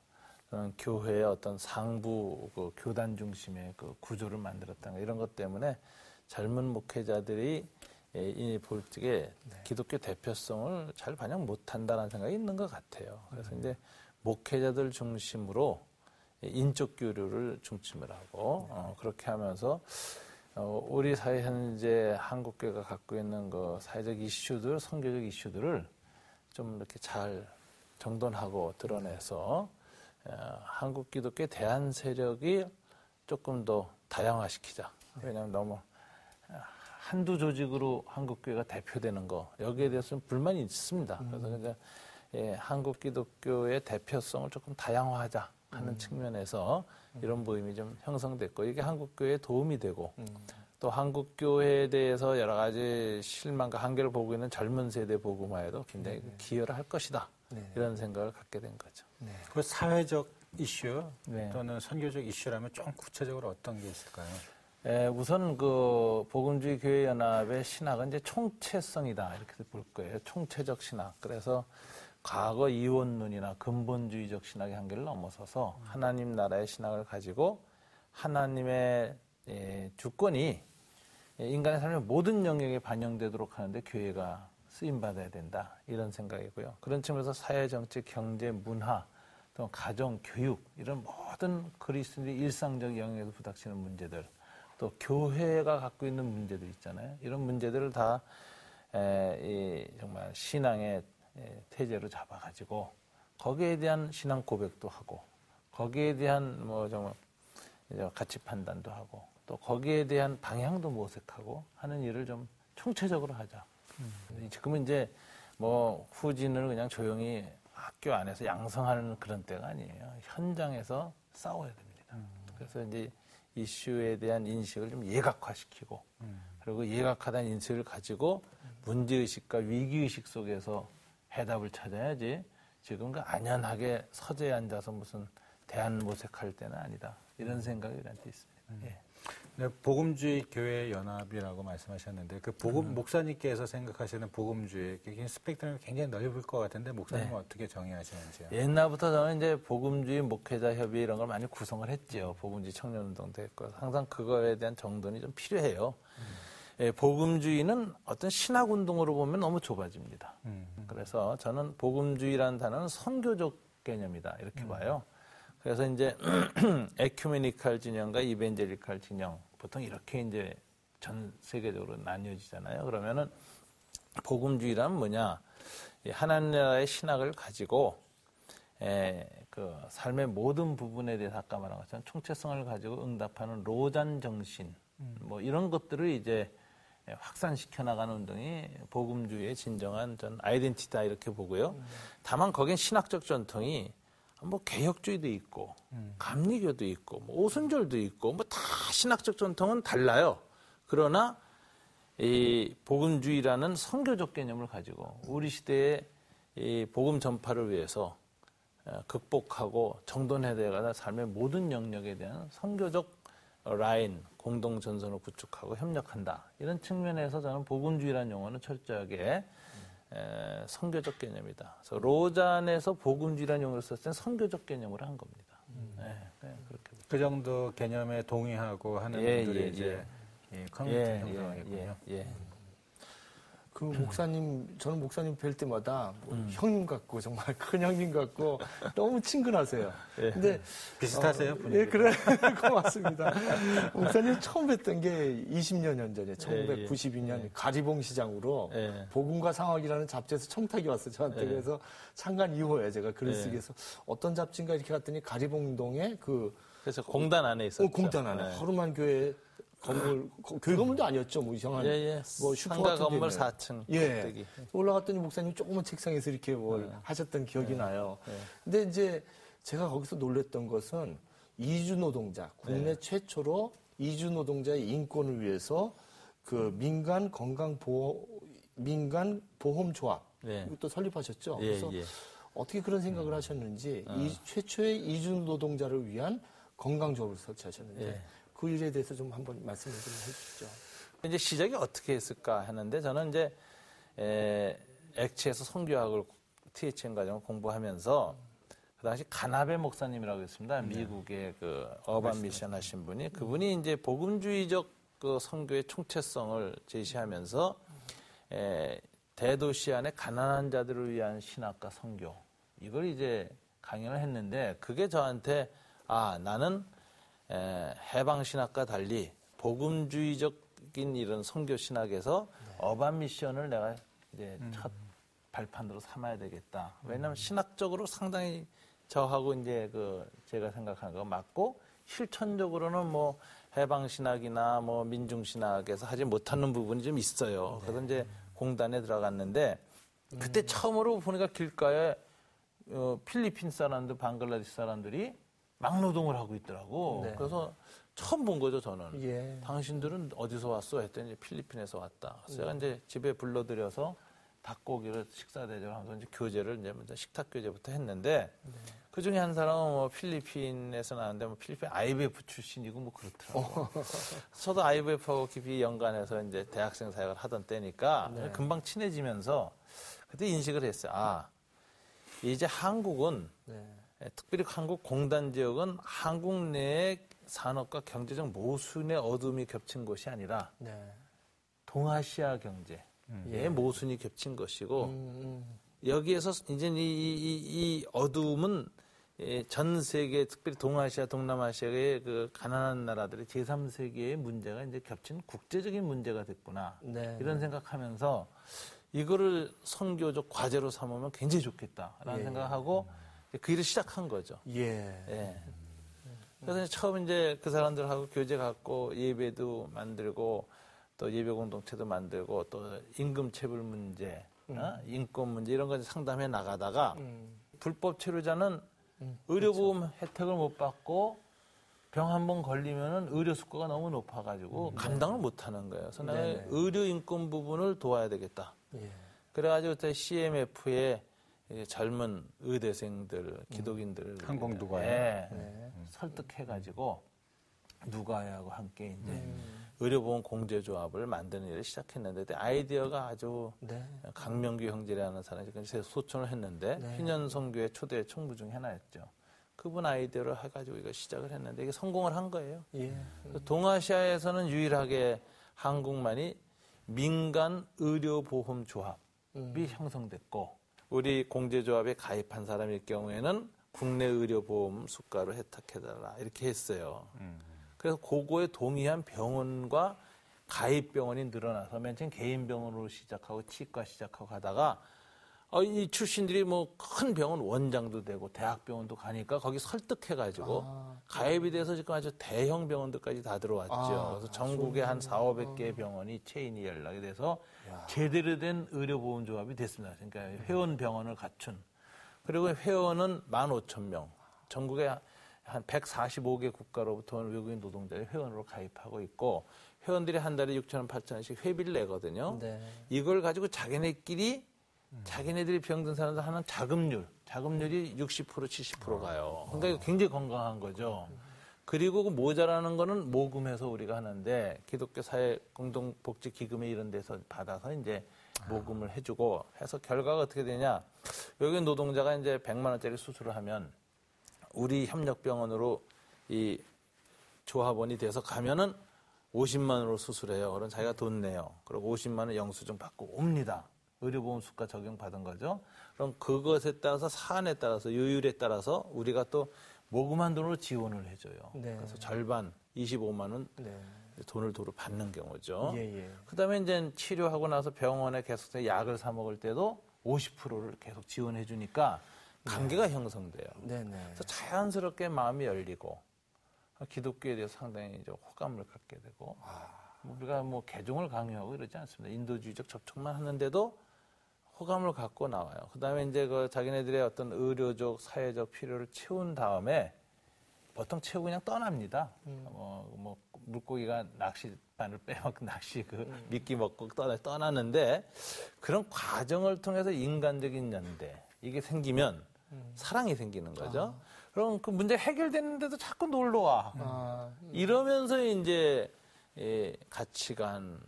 교회의 어떤 상부 그 교단 중심의 그 구조를 만들었다든가 이런 것 때문에 젊은 목회자들이 볼 적에 기독교 대표성을 잘 반영 못한다는 생각이 있는 것 같아요. 그래서 이제 목회자들 중심으로 인적 교류를 중심으로 하고 그렇게 하면서 우리 사회 현재 한국교회가 갖고 있는 그 사회적 이슈들, 선교적 이슈들을 좀 이렇게 잘 정돈하고 드러내서 한국 기독교의 대한 세력이 조금 더 다양화시키자. 왜냐하면 너무 한두 조직으로 한국교회가 대표되는 거 여기에 대해서는 불만이 있습니다. 그래서 이제 한국 기독교의 대표성을 조금 다양화하자. 하는 측면에서 이런 모임이 좀 형성됐고 이게 한국교회에 도움이 되고 또 한국교회에 대해서 여러 가지 실망과 한계를 보고 있는 젊은 세대 복음화에도 굉장히 기여를 할 것이다. 이런 생각을 갖게 된 거죠. 그 사회적 이슈 또는 선교적 이슈라면 좀 구체적으로 어떤 게 있을까요? 우선 그 복음주의 교회연합의 신학은 이제 총체성이다 이렇게 볼 거예요. 총체적 신학. 그래서 과거 이원론이나 근본주의적 신학의 한계를 넘어서서 하나님 나라의 신학을 가지고 하나님의 주권이 인간의 삶의 모든 영역에 반영되도록 하는데 교회가 쓰임받아야 된다 이런 생각이고요. 그런 측면에서 사회, 정치, 경제, 문화, 또 가정, 교육 이런 모든 그리스도인의 일상적 영역에서 부닥치는 문제들 또 교회가 갖고 있는 문제들 있잖아요. 이런 문제들을 다 정말 신앙의 태제로 잡아가지고 거기에 대한 신앙 고백도 하고 거기에 대한 뭐 정말 가치 판단도 하고 또 거기에 대한 방향도 모색하고 하는 일을 좀 총체적으로 하자. 지금은 이제 뭐 후진을 그냥 조용히 학교 안에서 양성하는 그런 때가 아니에요. 현장에서 싸워야 됩니다. 그래서 이제 이슈에 대한 인식을 좀 예각화시키고 그리고 예각화된 인식을 가지고 문제의식과 위기의식 속에서 해답을 찾아야지 지금 그 안연하게 서재에 앉아서 무슨 대안 모색할 때는 아니다. 이런 생각이 우리한테 있습니다. 예. 네, 복음주의 교회 연합이라고 말씀하셨는데 그 목사님께서 생각하시는 복음주의 스펙트럼이 굉장히 넓을 것 같은데 목사님은 네. 어떻게 정의하시는지요? 옛날부터 저는 이제 복음주의 목회자 협의 이런 걸 많이 구성을 했지요. 복음주의 청년운동도 했고 항상 그거에 대한 정돈이 좀 필요해요. 예, 복음주의는 어떤 신학운동으로 보면 너무 좁아집니다. 그래서 저는 복음주의라는 단어는 선교적 개념이다 이렇게 봐요. 그래서 이제 에큐메니칼 진영과 이벤젤리칼 진영 보통 이렇게 이제 전 세계적으로 나뉘어지잖아요. 그러면은 복음주의란 뭐냐? 하나님 나라의 신학을 가지고 그 삶의 모든 부분에 대해서 아까 말한 것처럼 총체성을 가지고 응답하는 로잔 정신 뭐 이런 것들을 이제 확산시켜 나가는 운동이 복음주의의 진정한 전 아이덴티티다 이렇게 보고요. 다만 거긴 신학적 전통이 뭐 개혁주의도 있고 감리교도 있고 뭐 오순절도 있고 뭐 다 신학적 전통은 달라요. 그러나 이 복음주의라는 선교적 개념을 가지고 우리 시대의 이 복음 전파를 위해서 극복하고 정돈해내가는 삶의 모든 영역에 대한 선교적 라인, 공동 전선을 구축하고 협력한다. 이런 측면에서 저는 복음주의라는 용어는 철저하게 선교적 개념이다. 그래서 로잔에서 복음주의라는 용어를 썼을 때는 선교적 개념으로 한 겁니다. 그렇게 그 정도 개념에 동의하고 하는 분들이 이제 커뮤니티 형성하겠군요. 그 목사님, 저는 목사님 뵐 때마다 뭐 형님 같고 정말 큰 형님 같고 너무 친근하세요. 근데 비슷하세요? 예, 그래 고맙습니다. 목사님 처음 뵀던 게 20년 전에 1992년 가리봉 시장으로 복음과 상학이라는 잡지에서 청탁이 왔어요. 저한테 그래서 창간 2호에 제가 글을 쓰기 위해서 어떤 잡지인가 이렇게 갔더니 가리봉동에 그래서 공단 안에 있었죠. 공단 안에 허름한 교회 건물, 교회 건물도 아니었죠. 뭐 이상한 뭐 슈퍼 상가 같은 건물 데는. 4층. 올라갔더니 목사님 조그만 책상에서 이렇게 뭘 하셨던 기억이 나요. 근데 이제 제가 거기서 놀랬던 것은 이주 노동자, 국내 최초로 이주 노동자의 인권을 위해서 그 민간 보험 조합 이것도 설립하셨죠. 그래서 어떻게 그런 생각을 하셨는지 최초의 이주 노동자를 위한 건강조합을 설치하셨는데 그 일에 대해서 좀 한번 말씀을 좀 해주시죠. 이제 시작이 어떻게 했을까 하는데 저는 이제 액체에서 선교학을 THM 과정을 공부하면서 그 당시 가나베 목사님이라고 있습니다. 미국의 그 어반 미션 하신 분이 그분이 이제 복음주의적 그 선교의 총체성을 제시하면서 대도시 안에 가난한 자들을 위한 신학과 선교 이걸 이제 강연을 했는데 그게 저한테 나는 해방신학과 달리 복음주의적인 이런 선교신학에서 어반 미션을 내가 이제 첫 발판으로 삼아야 되겠다. 왜냐하면 신학적으로 상당히 저하고 이제 제가 생각하는 거 맞고 실천적으로는 뭐 해방신학이나 뭐 민중신학에서 하지 못하는 부분이 좀 있어요. 그래서 이제 공단에 들어갔는데 그때 처음으로 보니까 길가에 필리핀 사람들, 방글라데시 사람들이 막노동을 하고 있더라고. 그래서 처음 본 거죠, 저는. 당신들은 어디서 왔어? 했더니 필리핀에서 왔다. 그래서 제가 이제 집에 불러들여서 닭고기를 식사 대접을 하면서 이제 교제를 이제 먼저 식탁 교제부터 했는데 그 중에 한 사람은 뭐 필리핀에서 나왔는데 뭐 필리핀 IBF 출신이고 뭐 그렇더라고요. 저도 IBF하고 깊이 연관해서 이제 대학생 사역을 하던 때니까 금방 친해지면서 그때 인식을 했어요. 이제 한국은 특별히 한국 공단 지역은 한국 내의 산업과 경제적 모순의 어둠이 겹친 것이 아니라 동아시아 경제의 모순이 겹친 것이고 여기에서 이제 이 어둠은 전 세계, 특별히 동아시아, 동남아시아의 그 가난한 나라들의 제3세계의 문제가 이제 겹친 국제적인 문제가 됐구나. 네. 이런 생각하면서 이거를 선교적 과제로 삼으면 굉장히 좋겠다라는 예. 생각하고 그 일을 시작한 거죠. 예. 그래서 처음 이제 그 사람들하고 교제 갖고 예배도 만들고 또 예배 공동체도 만들고 또 임금체불 문제, 인권 문제 이런 거 상담해 나가다가 불법 체류자는 의료보험 혜택을 못 받고 병 한 번 걸리면은 의료 수가가 너무 높아가지고 감당을 못 하는 거예요. 그래서 내가 의료 인권 부분을 도와야 되겠다. 그래가지고 그때 CMF에 젊은 의대생들, 기독인들 항공누가요. 설득해가지고 누가야하고 함께 이제 의료보험 공제조합을 만드는 일을 시작했는데 그때 아이디어가 아주 강명규 형제라는 사람이 소천을 했는데 휘년선교회 초대 총무 중에 하나였죠. 그분 아이디어를 해가지고 이거 시작을 했는데 이게 성공을 한 거예요. 동아시아에서는 유일하게 한국만이 민간 의료보험조합이 형성됐고 우리 공제조합에 가입한 사람일 경우에는 국내 의료보험 수가로 혜택해달라 이렇게 했어요. 그래서 그거에 동의한 병원과 가입 병원이 늘어나서 맨 처음 개인 병원으로 시작하고 치과 시작하고 가다가 이 출신들이 뭐 큰 병원 원장도 되고 대학병원도 가니까 거기 설득해가지고 가입이 돼서 지금 아주 대형 병원들까지 다 들어왔죠. 그래서 전국에 한 400~500개 병원이 체인이 연락이 돼서 제대로 된 의료보험조합이 됐습니다. 그러니까 회원 병원을 갖춘. 그리고 회원은 15,000명. 전국에 한 145개 국가로부터 온 외국인 노동자의 회원으로 가입하고 있고 회원들이 한 달에 6,000원, 8,000원씩 회비를 내거든요. 이걸 가지고 자기네들이 병든 사람들 하는 자금률이 60%, 70% 가요. 그러니까 이거 굉장히 건강한 거죠. 그리고 그 모자라는 거는 모금해서 우리가 하는데 기독교 사회 공동복지기금에 이런 데서 받아서 이제 모금을 해주고 해서 결과가 어떻게 되냐. 여기 노동자가 이제 100만 원짜리 수술을 하면 우리 협력병원으로 이 조합원이 돼서 가면은 50만 원으로 수술해요. 그럼 자기가 돈 내요. 그리고 50만 원 영수증 받고 옵니다. 의료보험 수가 적용받은 거죠. 그럼 그것에 따라서 사안에 따라서 요율에 따라서 우리가 또 모금한 돈으로 지원을 해줘요. 그래서 절반 25만 원 돈을 도로 받는 경우죠. 그다음에 이제 치료하고 나서 병원에 계속 약을 사 먹을 때도 50%를 계속 지원해 주니까 관계가 형성돼요. 그래서 자연스럽게 마음이 열리고 기독교에 대해서 상당히 이제 호감을 갖게 되고 우리가 뭐 개종을 강요하고 이러지 않습니다. 인도주의적 접촉만 하는데도 호감을 갖고 나와요. 그다음에 이제 그 자기네들의 어떤 의료적, 사회적 필요를 채운 다음에 보통 채우고 그냥 떠납니다. 뭐 물고기가 낚시바늘 빼먹고 미끼 먹고 떠나는데 그런 과정을 통해서 인간적인 연대 이게 생기면 사랑이 생기는 거죠. 그럼 그 문제 해결됐는데도 자꾸 놀러 와. 이러면서 이제 가치관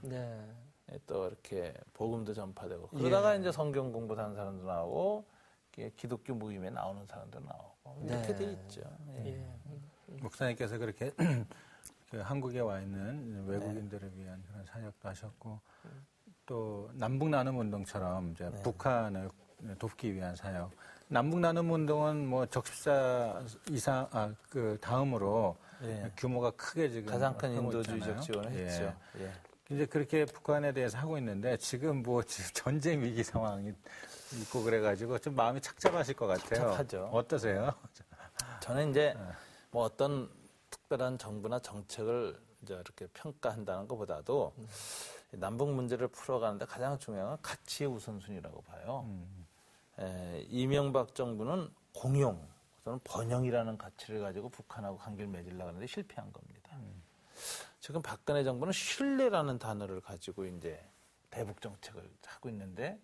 또 이렇게 복음도 전파되고 그러다가 이제 성경 공부도 하는 사람도 나오고 기독교 모임에 나오는 사람도 나오고 이렇게 돼 있죠. 목사님께서 그렇게 그 한국에 와 있는 외국인들을 위한 그런 사역도 하셨고 또 남북 나눔 운동처럼 이제 북한을 돕기 위한 사역. 남북 나눔 운동은 뭐 적십사 이상 그 다음으로 규모가 크게 지금 가장 큰 인도주의적 지원을 했죠. 이제 그렇게 북한에 대해서 하고 있는데 지금 뭐 전쟁 위기 상황이 있고 그래가지고 좀 마음이 착잡하실 것 같아요. 착잡하죠. 어떠세요? 저는 이제 뭐 어떤 특별한 정부나 정책을 이제 이렇게 평가한다는 것보다도 남북 문제를 풀어가는데 가장 중요한 건 가치의 우선순위라고 봐요. 이명박 정부는 공용 또는 번영이라는 가치를 가지고 북한하고 관계를 맺으려고 하는데 실패한 겁니다. 지금 박근혜 정부는 신뢰라는 단어를 가지고 이제 대북 정책을 하고 있는데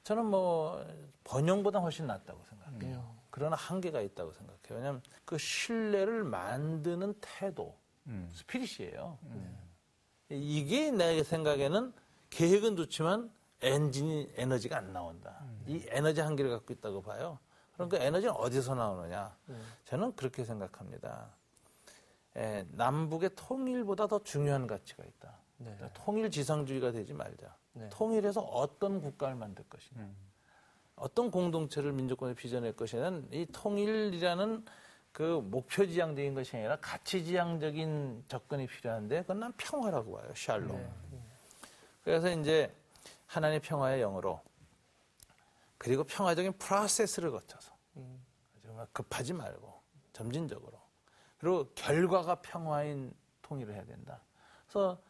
저는 뭐 번영보다 훨씬 낫다고 생각해요. 그러나 한계가 있다고 생각해요. 왜냐하면 그 신뢰를 만드는 태도, 스피릿이에요. 이게 내 생각에는 계획은 좋지만 에너지가 안 나온다. 이 에너지 한계를 갖고 있다고 봐요. 그럼 그 에너지는 어디서 나오느냐? 저는 그렇게 생각합니다. 남북의 통일보다 더 중요한 가치가 있다. 통일 지상주의가 되지 말자. 통일해서 어떤 국가를 만들 것이냐. 어떤 공동체를 민족권에 빚어낼 것이냐는 이 통일이라는 그 목표 지향적인 것이 아니라 가치 지향적인 접근이 필요한데 그건 난 평화라고 봐요. 샬롬. 그래서 이제 하나님의 평화의 영으로 그리고 평화적인 프로세스를 거쳐서 정말 급하지 말고 점진적으로 그리고 결과가 평화인 통일을 해야 된다. 그래서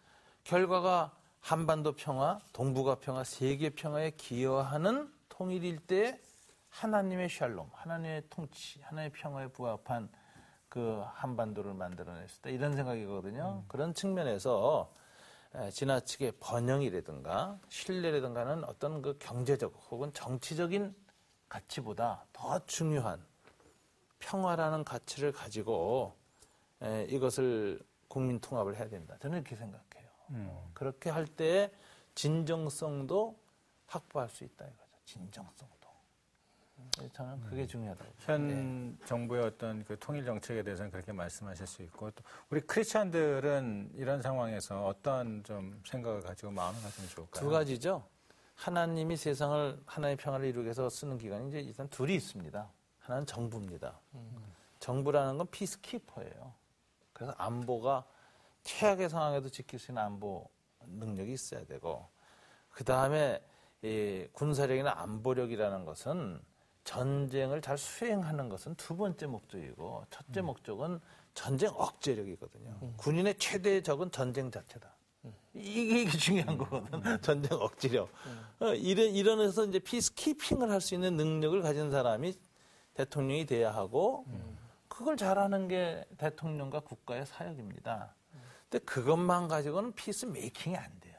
결과가 한반도 평화, 동북아 평화, 세계 평화에 기여하는 통일일 때 하나님의 샬롬, 하나님의 통치, 하나님의 평화에 부합한 그 한반도를 만들어냈다. 이런 생각이거든요. 그런 측면에서 지나치게 번영이라든가 신뢰라든가는 어떤 그 경제적 혹은 정치적인 가치보다 더 중요한 평화라는 가치를 가지고 이것을 국민 통합을 해야 된다. 저는 이렇게 생각해요. 그렇게 할 때 진정성도 확보할 수 있다 이거죠. 진정성도. 저는 그게 중요하다고. 현 정부의 어떤 그 통일 정책에 대해서는 그렇게 말씀하실 수 있고, 또 우리 크리스찬들은 이런 상황에서 어떤 좀 생각을 가지고 마음을 가지면 좋을까요? 두 가지죠. 하나님이 세상을 하나의 평화를 이루기 위해서 쓰는 기관이 이제 일단 둘이 있습니다. 하나는 정부입니다. 정부라는 건 피스키퍼예요. 그래서 안보가 최악의 상황에도 지킬 수 있는 안보 능력이 있어야 되고, 그 다음에 군사력이나 안보력이라는 것은 전쟁을 잘 수행하는 것은 두 번째 목적이고, 첫째 목적은 전쟁 억제력이거든요. 군인의 최대의 적은 전쟁 자체다. 이게 중요한 거거든. 전쟁 억제력. 이런에서 이제 피스키핑을 할 수 있는 능력을 가진 사람이 대통령이 돼야 하고, 그걸 잘하는 게 대통령과 국가의 사역입니다. 근데 그것만 가지고는 피스 메이킹이 안 돼요.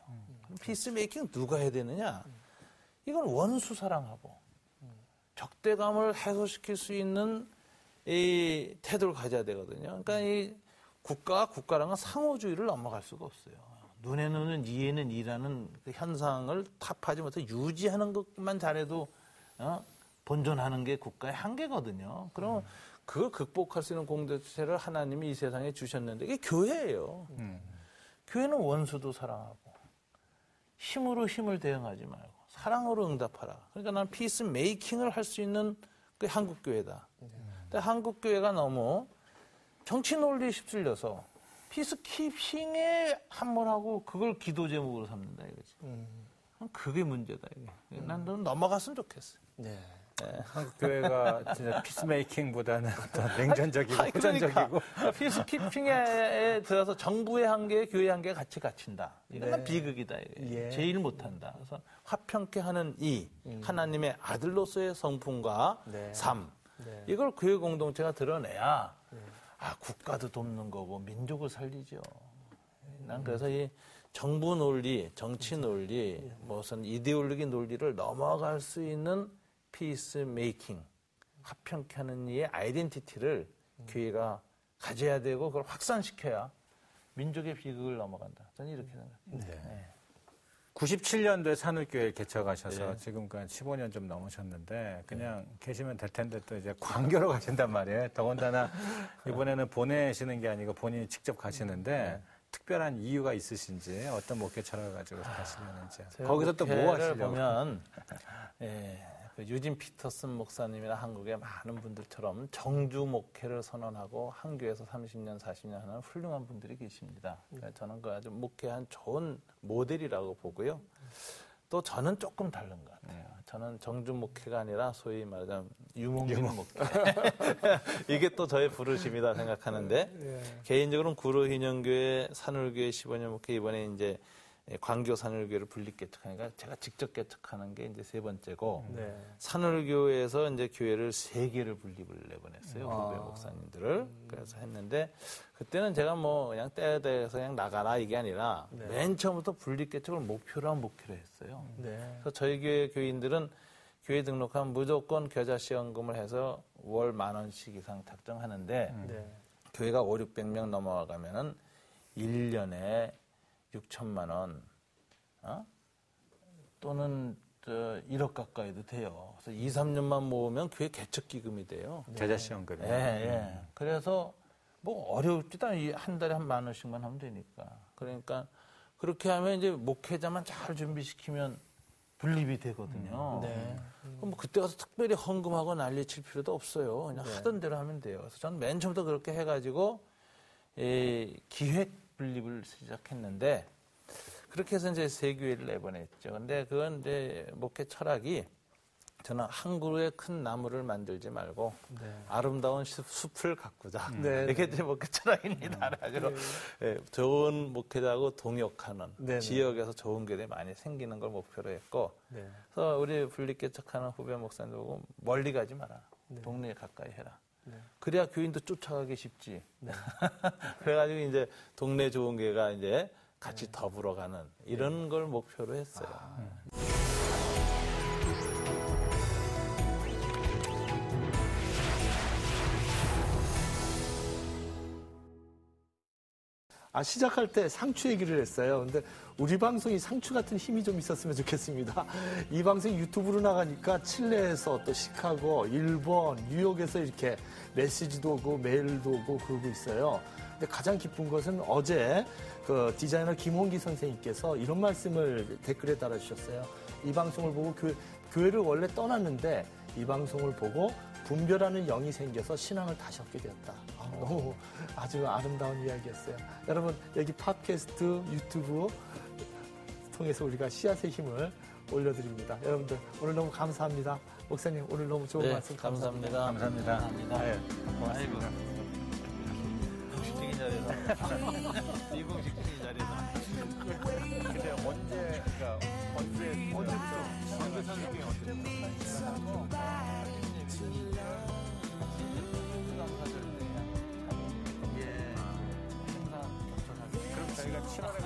피스 메이킹 누가 해야 되느냐? 이건 원수 사랑하고 적대감을 해소시킬 수 있는 이 태도를 가져야 되거든요. 그러니까 이 국가와 국가랑은 상호주의를 넘어갈 수가 없어요. 눈에 눈은 이에는 이라는 그 현상을 타파하지 못해 유지하는 것만 잘해도 본존하는 게 국가의 한계거든요. 그럼 그걸 극복할 수 있는 공동체를 하나님이 이 세상에 주셨는데 이게 교회예요. 교회는 원수도 사랑하고 힘으로 힘을 대응하지 말고 사랑으로 응답하라. 그러니까 나는 피스 메이킹을 할 수 있는 그 한국교회다. 근데 한국교회가 너무 정치 논리에 휩쓸려서 피스키핑에 함몰하고 그걸 기도 제목으로 삼는다 이거지. 그게 문제다 이게. 난 넘어갔으면 좋겠어. 네. 한국 교회가 진짜 피스메이킹보다는 어떤 냉전적이고 호전적이고 피스키핑에 들어서 정부의 한계, 교회의 한계 같이 갇힌다. 이건 비극이다. 제일 못한다. 그래서 화평케 하는 이 하나님의 아들로서의 성품과 삶, 이걸 교회 공동체가 드러내야 국가도 돕는 거고 민족을 살리죠. 난 그래서 이 정부 논리, 정치 논리, 무슨 이데올로기 논리를 넘어갈 수 있는 피스 메이킹, 화평케 하는 이의 아이덴티티를 교회가 가져야 되고 그걸 확산시켜야 민족의 비극을 넘어간다. 저는 이렇게 생각해요. 네. 97년도에 산울교회 개척하셔서 지금까지 15년 좀 넘으셨는데 그냥 계시면 될 텐데 또 이제 광교로 가신단 말이에요. 더군다나 이번에는 보내시는 게 아니고 본인이 직접 가시는데 특별한 이유가 있으신지 어떤 목회 철학을 가지고 가시려는지 거기서 또 뭐 하시려고 보면 유진 피터슨 목사님이나 한국의 많은 분들처럼 정주 목회를 선언하고 한 교회에서 30년, 40년 하는 훌륭한 분들이 계십니다. 그러니까 저는 그 아주 목회한 좋은 모델이라고 보고요. 또 저는 조금 다른 것 같아요. 저는 정주 목회가 아니라 소위 말하자면 유목민 목회. 이게 또 저의 부르심이다 생각하는데 개인적으로는 구로hin영교회 산울교회 15년 목회 이번에 이제 광교 산울교회를 분립 개척하니까 제가 직접 개척하는 게 이제 세 번째고 산울교회에서 이제 교회를 3개를 분립을 내보냈어요. 후배 목사님들을. 그래서 했는데 그때는 제가 뭐 그냥 때에 대해서 그냥 나가라 이게 아니라 맨 처음부터 분립 개척을 목표로 한 목표로 했어요. 그래서 저희 교회 교인들은 교회 등록하면 무조건 겨자시연금을 해서 월 10,000원씩 이상 작정하는데 교회가 500-600명 넘어가면은 1년에 6천만 원, 또는 1억 가까이도 돼요. 그래서 2-3년만 모으면 교회 개척기금이 돼요. 겨자시연금이. 그래서 뭐 어렵지도 않아요. 한 달에 한 10,000원씩만 하면 되니까. 그러니까 그렇게 하면 이제 목회자만 잘 준비시키면 분립이 되거든요. 그럼 그때 가서 특별히 헌금하고 난리 칠 필요도 없어요. 그냥 하던 대로 하면 돼요. 그래서 저는 맨 처음부터 그렇게 해가지고 기획 분립을 시작했는데 그렇게 해서 이제 세 교회를 내보냈죠. 근데 그건 이제 목회 철학이 저는 한 그루의 큰 나무를 만들지 말고 아름다운 숲을 가꾸자. 이게 이제 목회 철학입니다. 아주 좋은 목회자하고 동역하는 지역에서 좋은 교회들이 많이 생기는 걸 목표로 했고 그래서 우리 분립개척하는 후배 목사님들 보고 멀리 가지 마라. 동네에 가까이 해라. 그래야 교인도 쫓아가기 쉽지. 그래가지고 이제 동네 좋은 교회가 이제 같이 더불어가는 이런 걸 목표로 했어요. 시작할 때 상추 얘기를 했어요. 근데 우리 방송이 상추 같은 힘이 좀 있었으면 좋겠습니다. 이 방송이 유튜브로 나가니까 칠레에서 또 시카고, 일본, 뉴욕에서 이렇게 메시지도 오고 메일도 오고 그러고 있어요. 근데 가장 기쁜 것은 어제 그 디자이너 김홍기 선생님께서 이런 말씀을 댓글에 달아주셨어요. 이 방송을 보고 교회를 원래 떠났는데 이 방송을 보고 분별하는 영이 생겨서 신앙을 다시 얻게 되었다. 너무 아주 아름다운 이야기였어요. 여러분 여기 팟캐스트, 유튜브 통해서 우리가 씨앗의 힘을 올려드립니다. 여러분들 오늘 너무 감사합니다. 목사님 오늘 너무 좋은 말씀 감사합니다. 감사합니다. 아이고. 공식적인 자리에서. 비공식적인 자리에서. 근데 언제부터 선생님이 언제부터 그럼 저희가 7월에